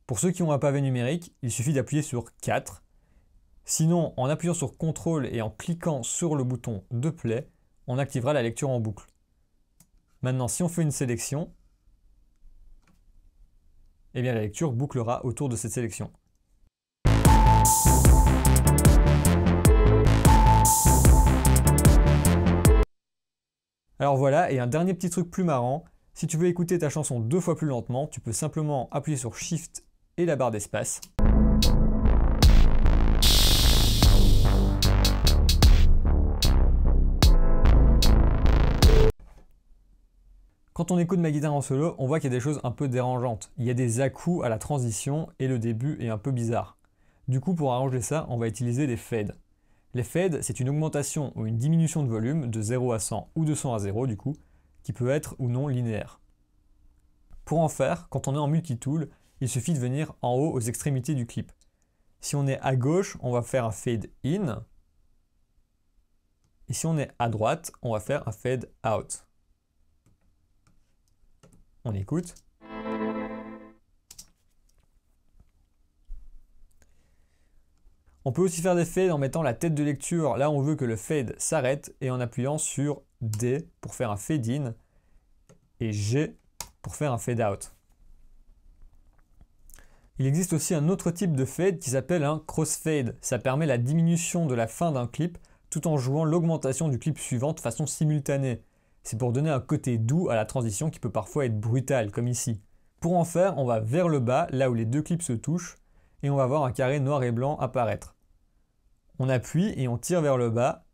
Pour ceux qui ont un pavé numérique, il suffit d'appuyer sur 4. Sinon, en appuyant sur CTRL et en cliquant sur le bouton de play, on activera la lecture en boucle. Maintenant, si on fait une sélection, eh bien la lecture bouclera autour de cette sélection. Alors voilà, et un dernier petit truc plus marrant, si tu veux écouter ta chanson 2 fois plus lentement, tu peux simplement appuyer sur Shift et la barre d'espace. Quand on écoute ma guitare en solo, on voit qu'il y a des choses un peu dérangeantes. Il y a des à-coups à la transition et le début est un peu bizarre. Du coup, pour arranger ça, on va utiliser les fades. Les fades, c'est une augmentation ou une diminution de volume de 0 à 100 ou de 100 à 0 du coup, qui peut être ou non linéaire. Pour en faire, quand on est en multitool, il suffit de venir en haut aux extrémités du clip. Si on est à gauche, on va faire un fade in. Et si on est à droite, on va faire un fade out. On écoute. On peut aussi faire des fades en mettant la tête de lecture là où on veut que le fade s'arrête et en appuyant sur D pour faire un fade in. et G pour faire un fade out. Il existe aussi un autre type de fade qui s'appelle un crossfade. Ça permet la diminution de la fin d'un clip tout en jouant l'augmentation du clip suivant de façon simultanée. C'est pour donner un côté doux à la transition qui peut parfois être brutale, comme ici. Pour en faire, on va vers le bas, là où les deux clips se touchent, et on va voir un carré noir et blanc apparaître. On appuie et on tire vers le bas,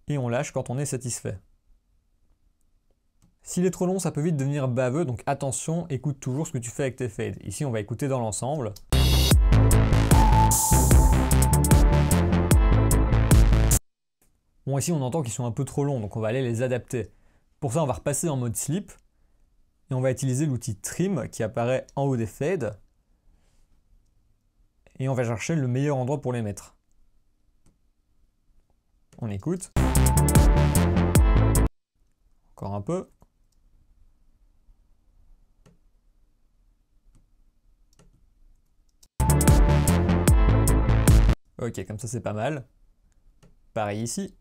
et on lâche quand on est satisfait. S'il est trop long, ça peut vite devenir baveux, donc attention, écoute toujours ce que tu fais avec tes fades. Ici, on va écouter dans l'ensemble. Bon, ici, on entend qu'ils sont un peu trop longs, donc on va aller les adapter. Pour ça, on va repasser en mode slip, et on va utiliser l'outil trim qui apparaît en haut des fades, et on va chercher le meilleur endroit pour les mettre. On écoute. Encore un peu. Ok, comme ça c'est pas mal. Pareil ici.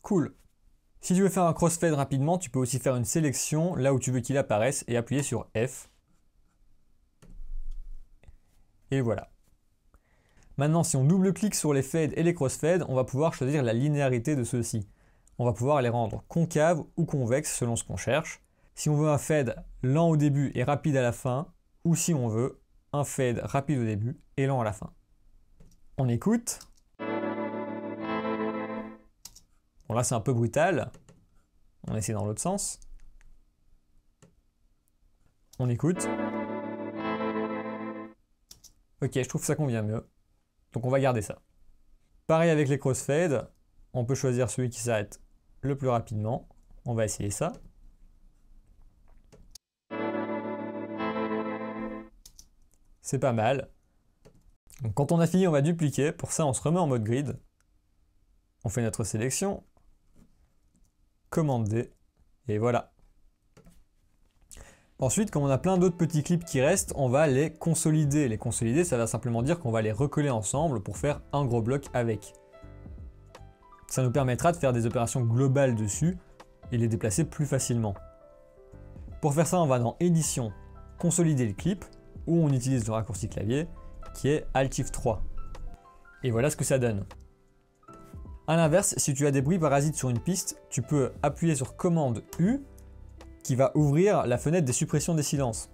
Cool. Si tu veux faire un crossfade rapidement, tu peux aussi faire une sélection là où tu veux qu'il apparaisse et appuyer sur F. Et voilà. Maintenant, si on double-clique sur les fades et les crossfades, on va pouvoir choisir la linéarité de ceux-ci. On va pouvoir les rendre concaves ou convexes selon ce qu'on cherche. Si on veut un fade lent au début et rapide à la fin, ou si on veut un fade rapide au début et lent à la fin. On écoute. Bon là c'est un peu brutal. On essaie dans l'autre sens. On écoute. Ok, je trouve que ça convient mieux. Donc on va garder ça. Pareil avec les crossfades, on peut choisir celui qui s'arrête le plus rapidement. On va essayer ça. C'est pas mal. Donc quand on a fini, on va dupliquer. Pour ça, on se remet en mode grid. On fait notre sélection. Commande D. Et voilà. Ensuite, comme on a plein d'autres petits clips qui restent, on va les consolider. Les consolider, ça va simplement dire qu'on va les recoller ensemble pour faire un gros bloc avec. Ça nous permettra de faire des opérations globales dessus et les déplacer plus facilement. Pour faire ça, on va dans Édition, Consolider le clip, où on utilise le raccourci clavier qui est Alt-Shift-3. Et voilà ce que ça donne. A l'inverse, si tu as des bruits parasites sur une piste, tu peux appuyer sur Commande U qui va ouvrir la fenêtre des suppressions des silences.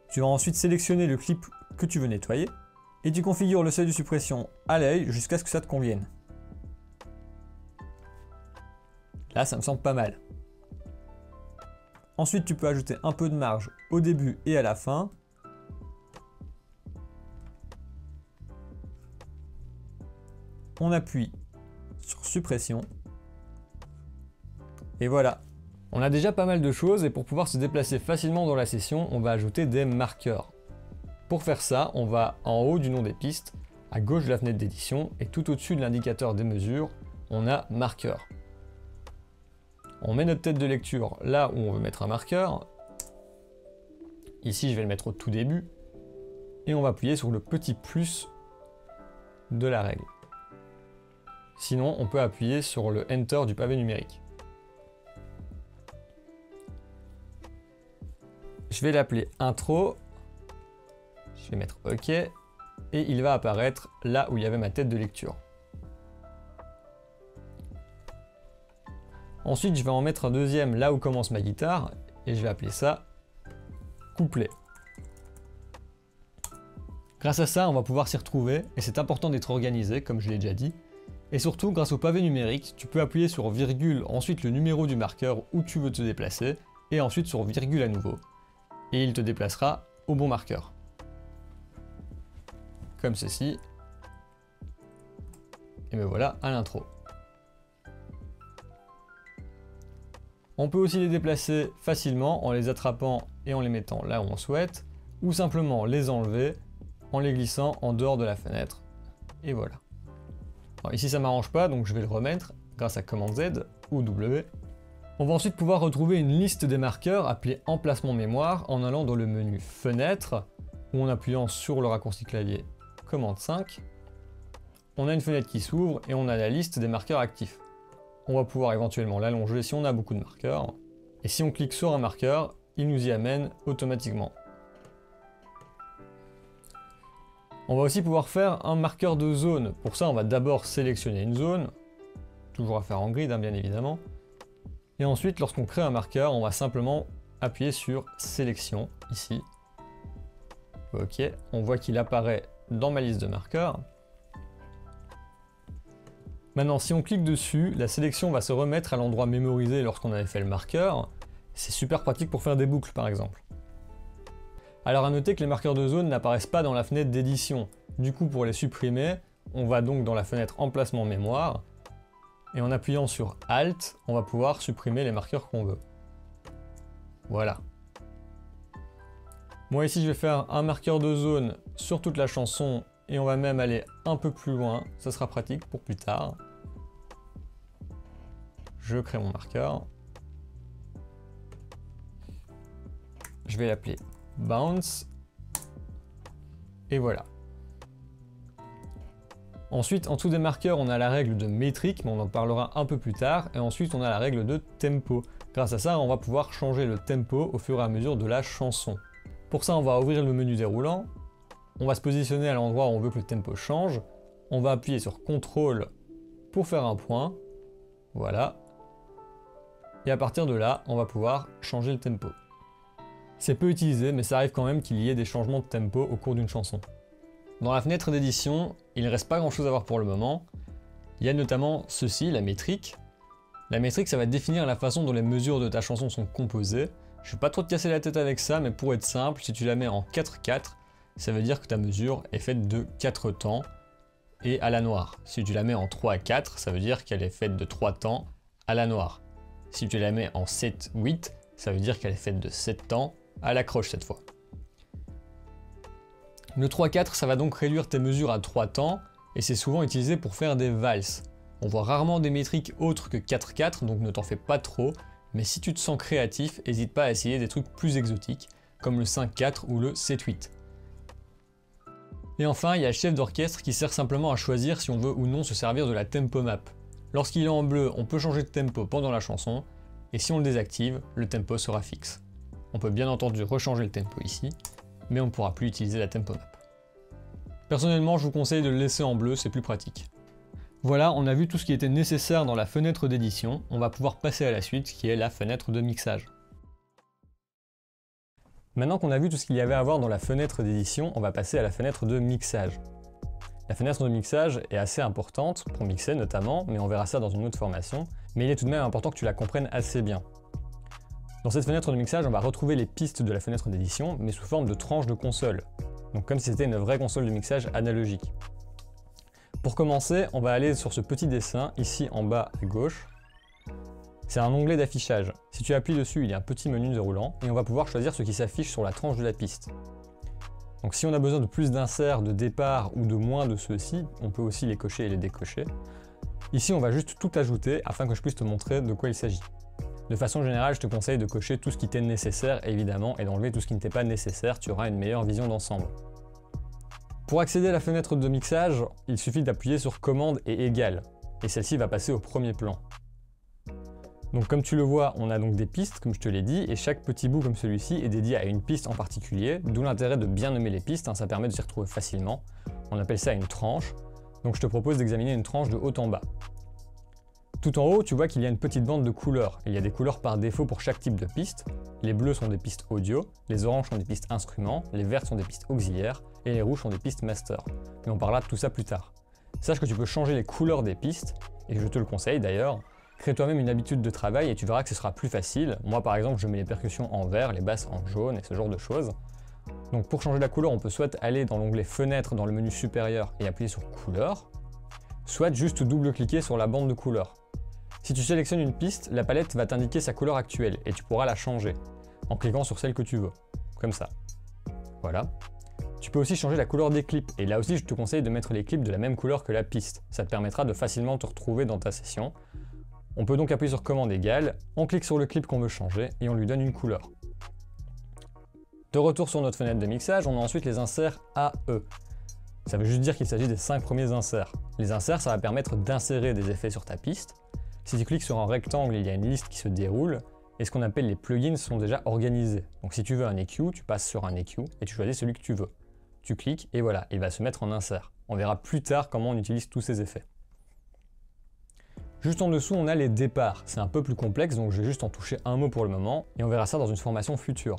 Tu vas ensuite sélectionner le clip que tu veux nettoyer et tu configures le seuil de suppression à l'œil jusqu'à ce que ça te convienne. Là, ça me semble pas mal. Ensuite, tu peux ajouter un peu de marge au début et à la fin. On appuie sur suppression. Et voilà. On a déjà pas mal de choses et pour pouvoir se déplacer facilement dans la session, on va ajouter des marqueurs. Pour faire ça, on va en haut du nom des pistes, à gauche de la fenêtre d'édition et tout au-dessus de l'indicateur des mesures, on a marqueur. On met notre tête de lecture là où on veut mettre un marqueur. Ici, je vais le mettre au tout début. Et on va appuyer sur le petit plus de la règle. Sinon, on peut appuyer sur le Enter du pavé numérique. Je vais l'appeler Intro. Je vais mettre OK. Et il va apparaître là où il y avait ma tête de lecture. Ensuite, je vais en mettre un deuxième là où commence ma guitare. Et je vais appeler ça Couplet. Grâce à ça, on va pouvoir s'y retrouver. Et c'est important d'être organisé, comme je l'ai déjà dit. Et surtout, grâce au pavé numérique, tu peux appuyer sur virgule, ensuite le numéro du marqueur où tu veux te déplacer. Et ensuite sur virgule à nouveau. Et il te déplacera au bon marqueur. Comme ceci. Et me voilà à l'intro. On peut aussi les déplacer facilement en les attrapant et en les mettant là où on souhaite, ou simplement les enlever en les glissant en dehors de la fenêtre. Et voilà. Alors ici ça m'arrange pas, donc je vais le remettre grâce à Commande Z ou W. On va ensuite pouvoir retrouver une liste des marqueurs appelée Emplacement mémoire en allant dans le menu Fenêtre ou en appuyant sur le raccourci clavier commande 5, on a une fenêtre qui s'ouvre et on a la liste des marqueurs actifs. On va pouvoir éventuellement l'allonger si on a beaucoup de marqueurs. Et si on clique sur un marqueur, il nous y amène automatiquement. On va aussi pouvoir faire un marqueur de zone. Pour ça, on va d'abord sélectionner une zone, toujours à faire en grid, hein, bien évidemment. Et ensuite, lorsqu'on crée un marqueur, on va simplement appuyer sur sélection, ici. Ok, on voit qu'il apparaît dans ma liste de marqueurs. Maintenant, si on clique dessus, la sélection va se remettre à l'endroit mémorisé lorsqu'on avait fait le marqueur. C'est super pratique pour faire des boucles, par exemple. Alors à noter que les marqueurs de zone n'apparaissent pas dans la fenêtre d'édition. Du coup, pour les supprimer, on va donc dans la fenêtre emplacement mémoire, et en appuyant sur Alt, on va pouvoir supprimer les marqueurs qu'on veut. Voilà. Moi ici, je vais faire un marqueur de zone sur toute la chanson, et on va même aller un peu plus loin, ça sera pratique pour plus tard. Je crée mon marqueur. Je vais l'appeler Bounce. Et voilà. Ensuite, en dessous des marqueurs, on a la règle de métrique, mais on en parlera un peu plus tard. Et ensuite, on a la règle de tempo. Grâce à ça, on va pouvoir changer le tempo au fur et à mesure de la chanson. Pour ça, on va ouvrir le menu déroulant. On va se positionner à l'endroit où on veut que le tempo change. On va appuyer sur CTRL pour faire un point. Voilà. Et à partir de là, on va pouvoir changer le tempo. C'est peu utilisé, mais ça arrive quand même qu'il y ait des changements de tempo au cours d'une chanson. Dans la fenêtre d'édition, il ne reste pas grand chose à voir pour le moment. Il y a notamment ceci, la métrique. La métrique, ça va définir la façon dont les mesures de ta chanson sont composées. Je ne vais pas trop te casser la tête avec ça, mais pour être simple, si tu la mets en 4/4, ça veut dire que ta mesure est faite de 4 temps et à la noire. Si tu la mets en 3/4, ça veut dire qu'elle est faite de 3 temps à la noire. Si tu la mets en 7/8, ça veut dire qu'elle est faite de 7 temps à la croche cette fois. Le 3/4, ça va donc réduire tes mesures à 3 temps, et c'est souvent utilisé pour faire des valses. On voit rarement des métriques autres que 4/4, donc ne t'en fais pas trop, mais si tu te sens créatif, n'hésite pas à essayer des trucs plus exotiques, comme le 5/4 ou le 7/8. Et enfin, il y a le chef d'orchestre qui sert simplement à choisir si on veut ou non se servir de la tempo map. Lorsqu'il est en bleu, on peut changer de tempo pendant la chanson, et si on le désactive, le tempo sera fixe. On peut bien entendu rechanger le tempo ici, mais on ne pourra plus utiliser la tempo map. Personnellement, je vous conseille de le laisser en bleu, c'est plus pratique. Voilà, on a vu tout ce qui était nécessaire dans la fenêtre d'édition, on va pouvoir passer à la suite qui est la fenêtre de mixage. Maintenant qu'on a vu tout ce qu'il y avait à voir dans la fenêtre d'édition, on va passer à la fenêtre de mixage. La fenêtre de mixage est assez importante, pour mixer notamment, mais on verra ça dans une autre formation, mais il est tout de même important que tu la comprennes assez bien. Dans cette fenêtre de mixage, on va retrouver les pistes de la fenêtre d'édition, mais sous forme de tranches de console, donc comme si c'était une vraie console de mixage analogique. Pour commencer, on va aller sur ce petit dessin, ici en bas à gauche. C'est un onglet d'affichage. Si tu appuies dessus, il y a un petit menu déroulant, et on va pouvoir choisir ce qui s'affiche sur la tranche de la piste. Donc si on a besoin de plus d'inserts, de départ ou de moins de ceux-ci, on peut aussi les cocher et les décocher. Ici, on va juste tout ajouter afin que je puisse te montrer de quoi il s'agit. De façon générale, je te conseille de cocher tout ce qui t'est nécessaire, évidemment, et d'enlever tout ce qui ne t'est pas nécessaire, tu auras une meilleure vision d'ensemble. Pour accéder à la fenêtre de mixage, il suffit d'appuyer sur commande et égal, et celle-ci va passer au premier plan. Donc comme tu le vois, on a donc des pistes, comme je te l'ai dit, et chaque petit bout comme celui-ci est dédié à une piste en particulier, d'où l'intérêt de bien nommer les pistes, ça permet de s'y retrouver facilement. On appelle ça une tranche, donc je te propose d'examiner une tranche de haut en bas. Tout en haut, tu vois qu'il y a une petite bande de couleurs. Il y a des couleurs par défaut pour chaque type de piste. Les bleus sont des pistes audio, les oranges sont des pistes instruments, les verts sont des pistes auxiliaires, et les rouges sont des pistes master. Mais on parlera de tout ça plus tard. Sache que tu peux changer les couleurs des pistes, et je te le conseille d'ailleurs. Crée toi-même une habitude de travail et tu verras que ce sera plus facile. Moi par exemple, je mets les percussions en vert, les basses en jaune et ce genre de choses. Donc pour changer la couleur, on peut soit aller dans l'onglet Fenêtre dans le menu supérieur et appuyer sur Couleur, soit juste double-cliquer sur la bande de couleurs. Si tu sélectionnes une piste, la palette va t'indiquer sa couleur actuelle et tu pourras la changer en cliquant sur celle que tu veux, comme ça. Voilà. Tu peux aussi changer la couleur des clips et là aussi je te conseille de mettre les clips de la même couleur que la piste. Ça te permettra de facilement te retrouver dans ta session. On peut donc appuyer sur commande égale, on clique sur le clip qu'on veut changer et on lui donne une couleur. De retour sur notre fenêtre de mixage, on a ensuite les inserts AE. Ça veut juste dire qu'il s'agit des 5 premiers inserts. Les inserts, ça va permettre d'insérer des effets sur ta piste. Si tu cliques sur un rectangle, il y a une liste qui se déroule, et ce qu'on appelle les plugins sont déjà organisés. Donc si tu veux un EQ, tu passes sur un EQ et tu choisis celui que tu veux. Tu cliques et voilà, il va se mettre en insert. On verra plus tard comment on utilise tous ces effets. Juste en dessous, on a les départs. C'est un peu plus complexe, donc je vais juste en toucher un mot pour le moment, et on verra ça dans une formation future.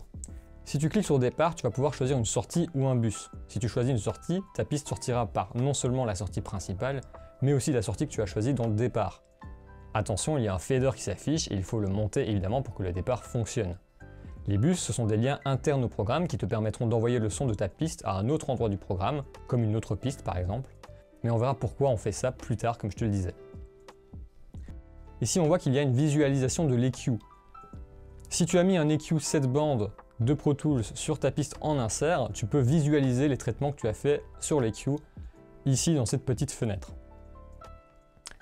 Si tu cliques sur départ, tu vas pouvoir choisir une sortie ou un bus. Si tu choisis une sortie, ta piste sortira par non seulement la sortie principale, mais aussi la sortie que tu as choisie dans le départ. Attention, il y a un fader qui s'affiche et il faut le monter évidemment pour que le départ fonctionne. Les bus, ce sont des liens internes au programme qui te permettront d'envoyer le son de ta piste à un autre endroit du programme, comme une autre piste par exemple. Mais on verra pourquoi on fait ça plus tard comme je te le disais. Ici on voit qu'il y a une visualisation de l'EQ. Si tu as mis un EQ 7 bandes de Pro Tools sur ta piste en insert, tu peux visualiser les traitements que tu as fait sur l'EQ ici dans cette petite fenêtre.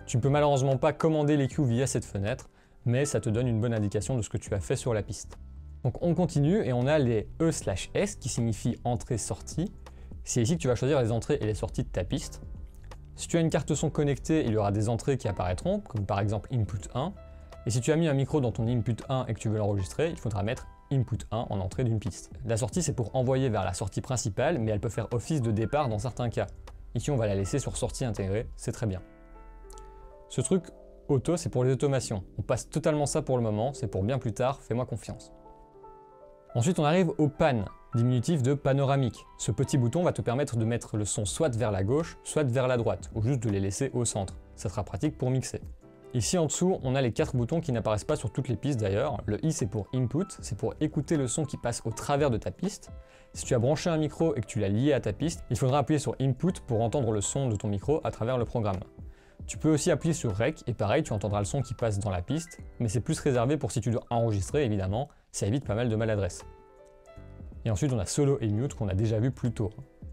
Tu ne peux malheureusement pas commander l'EQ via cette fenêtre, mais ça te donne une bonne indication de ce que tu as fait sur la piste. Donc on continue et on a les E/S qui signifient entrée-sortie. C'est ici que tu vas choisir les entrées et les sorties de ta piste. Si tu as une carte son connectée, il y aura des entrées qui apparaîtront, comme par exemple Input 1. Et si tu as mis un micro dans ton Input 1 et que tu veux l'enregistrer, il faudra mettre Input 1 en entrée d'une piste. La sortie, c'est pour envoyer vers la sortie principale, mais elle peut faire office de départ dans certains cas. Ici, on va la laisser sur sortie intégrée, c'est très bien. Ce truc auto, c'est pour les automations. On passe totalement ça pour le moment, c'est pour bien plus tard, fais-moi confiance. Ensuite, on arrive au pan, diminutif de panoramique. Ce petit bouton va te permettre de mettre le son soit vers la gauche, soit vers la droite, ou juste de les laisser au centre. Ça sera pratique pour mixer. Ici en dessous, on a les 4 boutons qui n'apparaissent pas sur toutes les pistes d'ailleurs. Le I c'est pour Input, c'est pour écouter le son qui passe au travers de ta piste. Si tu as branché un micro et que tu l'as lié à ta piste, il faudra appuyer sur Input pour entendre le son de ton micro à travers le programme. Tu peux aussi appuyer sur Rec et pareil, tu entendras le son qui passe dans la piste, mais c'est plus réservé pour si tu dois enregistrer évidemment, ça évite pas mal de maladresse. Et ensuite on a Solo et Mute qu'on a déjà vu plus tôt.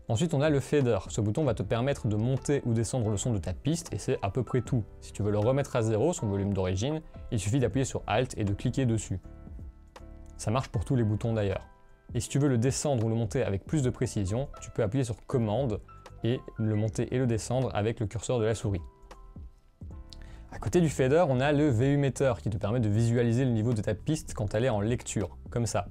Ensuite on a le fader, ce bouton va te permettre de monter ou descendre le son de ta piste et c'est à peu près tout. Si tu veux le remettre à 0, son volume d'origine, il suffit d'appuyer sur Alt et de cliquer dessus. Ça marche pour tous les boutons d'ailleurs. Et si tu veux le descendre ou le monter avec plus de précision, tu peux appuyer sur Commande et le monter et le descendre avec le curseur de la souris. À côté du fader, on a le VU Meter qui te permet de visualiser le niveau de ta piste quand elle est en lecture, comme ça.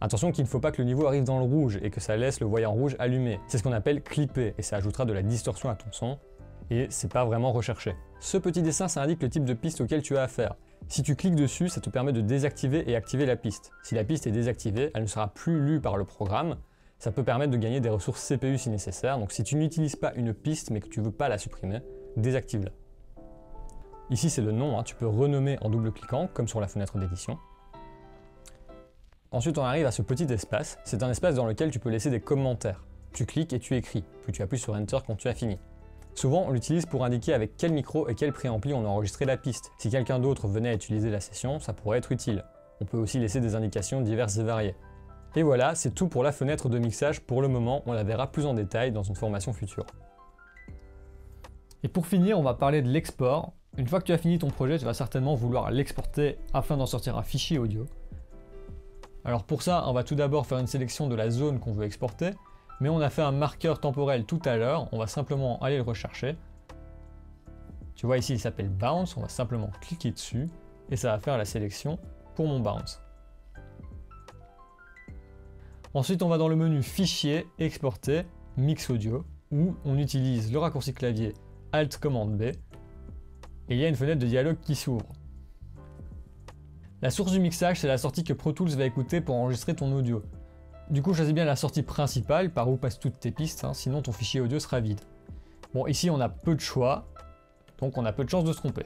Attention qu'il ne faut pas que le niveau arrive dans le rouge et que ça laisse le voyant rouge allumé. C'est ce qu'on appelle clipper et ça ajoutera de la distorsion à ton son et c'est pas vraiment recherché. Ce petit dessin, ça indique le type de piste auquel tu as affaire. Si tu cliques dessus, ça te permet de désactiver et activer la piste. Si la piste est désactivée, elle ne sera plus lue par le programme. Ça peut permettre de gagner des ressources CPU si nécessaire. Donc si tu n'utilises pas une piste mais que tu veux pas la supprimer, désactive-la. Ici c'est le nom, tu peux renommer en double-cliquant, comme sur la fenêtre d'édition. Ensuite on arrive à ce petit espace, c'est un espace dans lequel tu peux laisser des commentaires. Tu cliques et tu écris, puis tu appuies sur Enter quand tu as fini. Souvent on l'utilise pour indiquer avec quel micro et quel préampli on a enregistré la piste. Si quelqu'un d'autre venait à utiliser la session, ça pourrait être utile. On peut aussi laisser des indications diverses et variées. Et voilà, c'est tout pour la fenêtre de mixage pour le moment, on la verra plus en détail dans une formation future. Et pour finir, on va parler de l'export. Une fois que tu as fini ton projet, tu vas certainement vouloir l'exporter afin d'en sortir un fichier audio. Alors pour ça, on va tout d'abord faire une sélection de la zone qu'on veut exporter, mais on a fait un marqueur temporel tout à l'heure, on va simplement aller le rechercher. Tu vois ici, il s'appelle Bounce, on va simplement cliquer dessus, et ça va faire la sélection pour mon Bounce. Ensuite, on va dans le menu Fichier, Exporter, Mix Audio, où on utilise le raccourci clavier Alt Commande B, et il y a une fenêtre de dialogue qui s'ouvre. La source du mixage, c'est la sortie que Pro Tools va écouter pour enregistrer ton audio. Du coup, choisis bien la sortie principale, par où passent toutes tes pistes, sinon ton fichier audio sera vide. Bon, ici on a peu de choix, donc on a peu de chances de se tromper.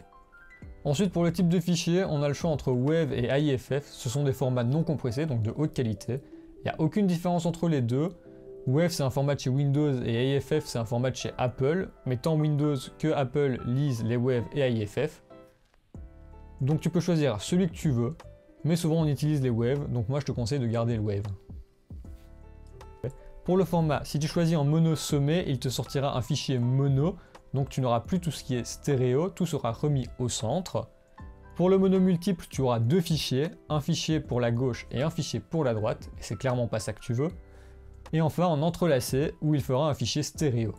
Ensuite, pour le type de fichier, on a le choix entre WAV et AIFF, ce sont des formats non compressés, donc de haute qualité. Il n'y a aucune différence entre les deux. WAV c'est un format de chez Windows et AIFF c'est un format de chez Apple, mais tant Windows que Apple lisent les WAV et AIFF. Donc tu peux choisir celui que tu veux, mais souvent on utilise les WAV, donc moi je te conseille de garder le WAV. Pour le format, si tu choisis en mono sommé, il te sortira un fichier mono, donc tu n'auras plus tout ce qui est stéréo, tout sera remis au centre. Pour le mono multiple, tu auras deux fichiers, un fichier pour la gauche et un fichier pour la droite, et c'est clairement pas ça que tu veux. Et enfin en entrelacé, où il fera un fichier stéréo.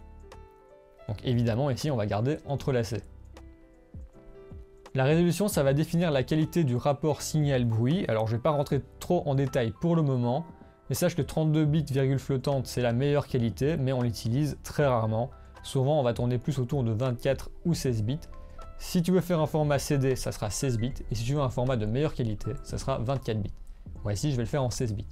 Donc évidemment ici on va garder entrelacé. La résolution, ça va définir la qualité du rapport signal-bruit. Alors je ne vais pas rentrer trop en détail pour le moment, mais sache que 32 bits virgule flottante c'est la meilleure qualité, mais on l'utilise très rarement. Souvent on va tourner plus autour de 24 ou 16 bits. Si tu veux faire un format CD, ça sera 16 bits, et si tu veux un format de meilleure qualité, ça sera 24 bits. Moi ici je vais le faire en 16 bits.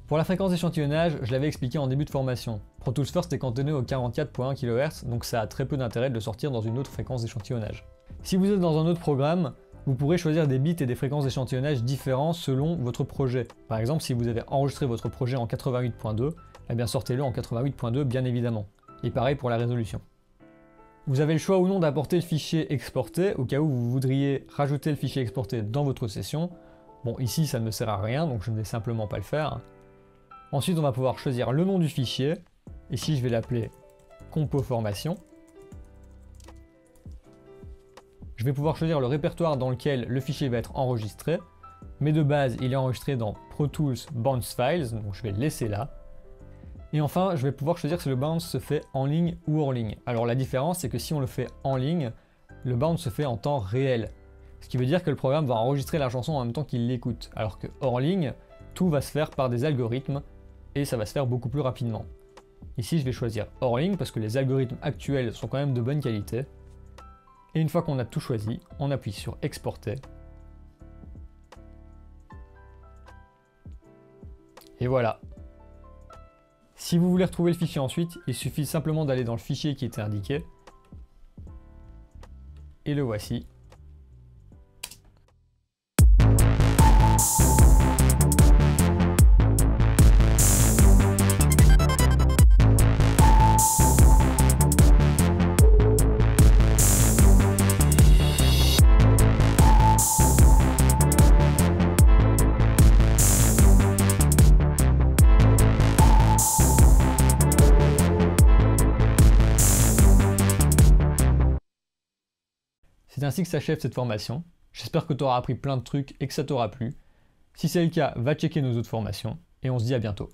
Pour la fréquence d'échantillonnage, je l'avais expliqué en début de formation. Pro Tools First est cantonné au 44.1 kHz, donc ça a très peu d'intérêt de le sortir dans une autre fréquence d'échantillonnage. Si vous êtes dans un autre programme, vous pourrez choisir des bits et des fréquences d'échantillonnage différents selon votre projet. Par exemple, si vous avez enregistré votre projet en 88.2, eh bien sortez-le en 88.2 bien évidemment. Et pareil pour la résolution. Vous avez le choix ou non d'apporter le fichier exporté au cas où vous voudriez rajouter le fichier exporté dans votre session. Bon, ici ça ne me sert à rien, donc je ne vais simplement pas le faire. Ensuite, on va pouvoir choisir le nom du fichier. Ici, je vais l'appeler compo formation. Je vais pouvoir choisir le répertoire dans lequel le fichier va être enregistré. Mais de base, il est enregistré dans Pro Tools Bounce Files, donc je vais le laisser là. Et enfin, je vais pouvoir choisir si le bounce se fait en ligne ou hors ligne. Alors la différence, c'est que si on le fait en ligne, le bounce se fait en temps réel. Ce qui veut dire que le programme va enregistrer la chanson en même temps qu'il l'écoute. Alors que hors ligne, tout va se faire par des algorithmes et ça va se faire beaucoup plus rapidement. Ici, je vais choisir hors ligne parce que les algorithmes actuels sont quand même de bonne qualité. Et une fois qu'on a tout choisi, on appuie sur exporter. Et voilà. Si vous voulez retrouver le fichier ensuite, il suffit simplement d'aller dans le fichier qui était indiqué. Et le voici. C'est ainsi que s'achève cette formation. J'espère que tu auras appris plein de trucs et que ça t'aura plu. Si c'est le cas, va checker nos autres formations et on se dit à bientôt.